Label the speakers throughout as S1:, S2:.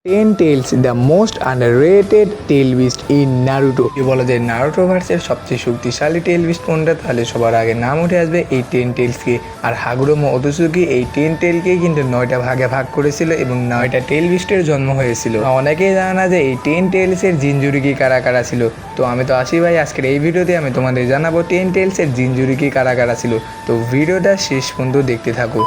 S1: Ten tails the most underrated tail beast in Naruto. বলা যায় Naruto ভার্সের সবচেয়ে শক্তিশালী টেল বিস্ট কোনটা, তাহলে সবার আগে নাম উঠে আসবে এই টেন টেলসকে। আর হাগুরোমো ওতসুকি এই টেন টেলকেই কিন্তু 9টা ভাগে ভাগ করেছিল এবং 9টা টেল বিস্টের জন্ম হয়েছিল। অনেকেই জানা না যে এই টেন টেলসের জিনজুরিকি কারা কারা ছিল। তো আমি তো আসি ভাই, আজকের এই ভিডিওতে আমি তোমাদের জানাবো টেন টেলসের জিনজুরিকি কারা কারা ছিল। তো ভিডিওটা শেষ পর্যন্ত দেখতে থাকো।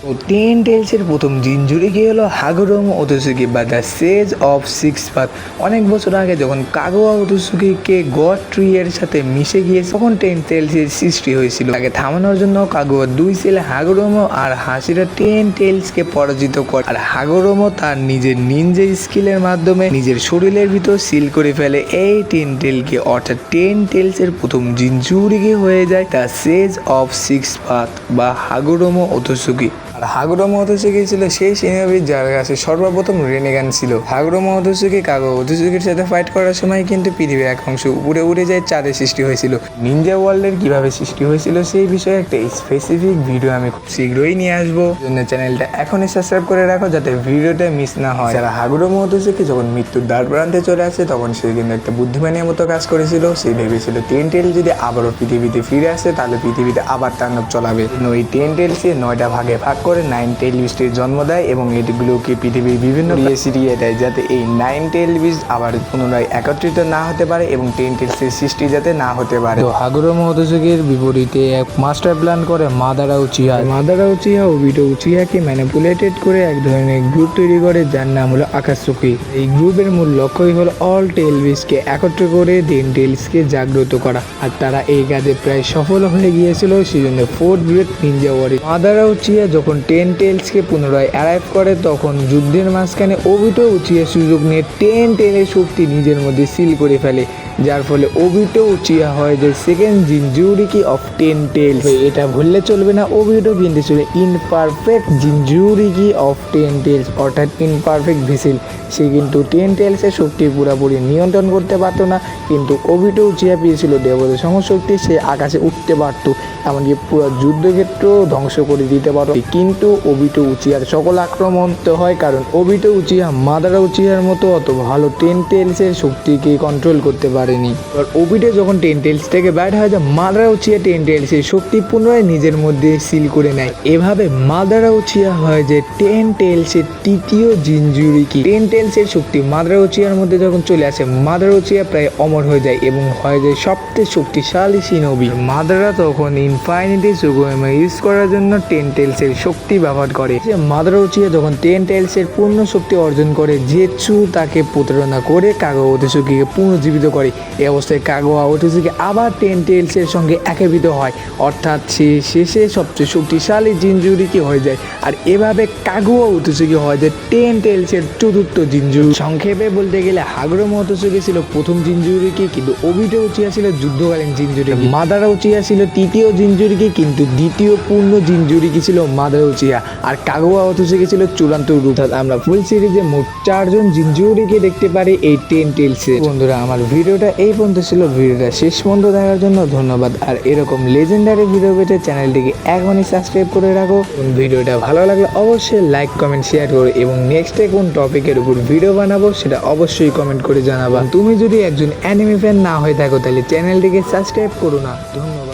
S1: তো টেন টেলসের প্রথম জিনজুরিকি হলো হাগুরোমো ওতসুকি বা the Sage of six path. অনেক বছর আগে যখন কাগুয়া ওতসুকিকে গড ট্রি এর সাথে মিশে গিয়ে তখন টেন টেলসের সৃষ্টি হয়েছিল। তাকে থামানোর জন্য কাগুয়ার দুই ছেলে হাগুরোমো আর হাসিরা টেন টেলসকে পরাজিত করে। আর হাগুরোমো তার নিজের নিনজা স্কিলের মাধ্যমে নিজের শরীরের ভিতর সিল করে ফেলে এই টেন টেলকে, অর্থাৎ টেন টেলসের প্রথম জিনজুরিকি হয়ে যায় the Sage of six path বা হাগুরোমো ওতসুকি। আর হাগুরোমো ওতসুকি ছিল সেই সিনোবি যার কাছে সর্বপ্রথম রেনেগান ছিল। হাগুরোমো ওতসুকি কাগুয়া ওতসুকির সাথে ফাইট করার সময় কিন্তু পৃথিবীর এক অংশ উপরে উড়ে যায়, চাঁদের সৃষ্টি হয়েছিল। নিনজা ওয়ার্ল্ডের কিভাবে সৃষ্টি হয়েছিল সেই বিষয়ে একটা স্পেসিফিক ভিডিও আমি খুব শীঘ্রই নিয়ে আসবো। জন্য চ্যানেলটা এখনই সাবস্ক্রাইব করে রাখো যাতে ভিডিওটা মিস না হয়। যারা হাগুরোমো ওতসুকি যখন মৃত্যুর দ্বার প্রান্তে চলে আসে তখন সে কিন্তু একটা বুদ্ধিমানের মতো কাজ করেছিল। সে ভেবেছিল টেন টেল যদি আবারও পৃথিবীতে ফিরে আসে তাহলে পৃথিবীতে আবার তাণ্ডব চলাবে। ওই টেন টেলসে 9টা ভাগে ভাগ করে 9 টেল বিস্টের জন্ম দেয় এবং এগুলোকে পৃথিবীর বিভিন্ন ছিটিয়ে দেয় যাতে এই 9 টেল বিস্ট আবার পুনরায় একত্রিত না হতে পারে এবং টেন টেলসের সৃষ্টি যাতে না হতে পারে। তো হাগুরোমো ওতসুকির বিপরীতে এক মাস্টার প্ল্যান করে Madara Uchiha. Madara Uchiha Obito উচিহাকে ম্যানিপুলেটেড করে এক ধরনের গ্রুপ তৈরি করে যার নাম হলো আকাতসুকি। এই গ্রুপের মূল লক্ষ্যই হলো অল টেল বিস্টকে একত্র করে টেন টেলসকে জাগ্রত করা। আর তারা এই কাজে প্রায় সফল হয়ে গিয়েছিল, সেজন্য ফোর্থ গ্রেট নিনজা ওয়ারি। মাদারা উচিহা যখন টেন টেলসকে পুনরায় অ্যারাইভ করে তখন যুদ্ধের মাঝখানে ওবিটো উচিহা সুযোগ নিয়ে টেন টেলের শক্তি নিজের মধ্যে সিল করে ফেলে, যার ফলে ওবিটো উচিহা হয় যে সেকেন্ড জিনজুরিকি অফ টেন টেলস। এটা ভুললে চলবে না, ওবিটো কিন্তু ছিল ইনপারফেক্ট জিনজুরিকি অফ টেন টেলস, অর্থাৎ ইনপারফেক্ট ভিসেল। সে কিন্তু টেন টেলসের শক্তি পুরোপুরি নিয়ন্ত্রণ করতে পারতো না, কিন্তু ওবিটো উচিহা পেয়েছিল দেবতার সমশক্তি। সে আকাশে উঠতে পারতো, এমনকি পুরো যুদ্ধক্ষেত্র ধ্বংস করে দিতে পারতো। কিন্তু ওবিটো উচিহার সকল আক্রমণ তো হয় কারণ ওবিটো উচিহা মাদারা উচিহার মতো অত ভালো টেন টেলসের শক্তিকে কন্ট্রোল করতে পারেনি। এবার ওবিটো যখন টেন টেলস থেকে বাইর হয়ে যায় মাদারা উচিহা টেন টেলসের শক্তি পুনরায় নিজের মধ্যে সিল করে নেয়। এভাবে মাদারা উচিহা হয় যে টেন টেলসের তৃতীয় জিনজুরিকি। টেন টেলসের শক্তি মাদারা উচিহার মধ্যে যখন চলে আসে মাদারা উচিহা প্রায় অমর হয়ে যায় এবং হয়ে যায় সবচেয়ে শক্তিশালী শিনোবি। মাদারা তখন ইনফাইনিটি সুগোয়েমা ইউজ করার জন্য টেন টেলসের শক্তি ব্যবহার করে। যে মাদারা উচিহা যখন টেন টেলসের পূর্ণ শক্তি অর্জন করে জেৎসু তাকে প্রতারণা করে কাগুয়া ওতসুকিকে পুনর্জীবিত করে। এই অবস্থায় কাগুয়া ওতসুকি আবার টেন টেলসের সঙ্গে একীভূত হয়, অর্থাৎ সে শেষে সবচেয়ে শক্তিশালী জিনজুরিকি হয়ে যায়। আর এভাবে কাগুয়া ওতসুকি হয় যে টেন টেলসের চতুর্থ জিনজুরি। সংক্ষেপে বলতে গেলে হাগুরোমো ওতসুকি ছিল প্রথম জিনজুরিকি, কিন্তু ওবিটো উচিহা ছিল যুদ্ধকালীন জিনজুরিকি। মাদারা উচিহা ছিল তৃতীয় জিনজুরিকি, কিন্তু দ্বিতীয় পূর্ণ জিনজুরিকি ছিল মাদারা উচিহা। আর কাগুয়া ওতসুকি ছিল চূড়ান্ত রূপ। অর্থাৎ আমরা ফুল সিরিজে মোট 4 জন জিনজুরিকি দেখতে পারি এই টেন টেলসে। বন্ধুরা, আমার ভিডিওটা এই পর্যন্ত ছিল। ভিডিওটা শেষ পর্যন্ত দেখার জন্য ধন্যবাদ। আর এরকম লেজেন্ডারি ভিডিও পেতে চ্যানেলটিকে এখনই সাবস্ক্রাইব করে রাখো। ভিডিওটা ভালো লাগলে অবশ্যই লাইক কমেন্ট শেয়ার করো এবং নেক্সটে কোন টপিকের উপর ভিডিও বানাবো সেটা অবশ্যই কমেন্ট করে জানাবা। তুমি যদি একজন অ্যানিমে ফ্যান না হয়ে থাকো তাহলে চ্যানেলটিকে সাবস্ক্রাইব করো না। ধন্যবাদ।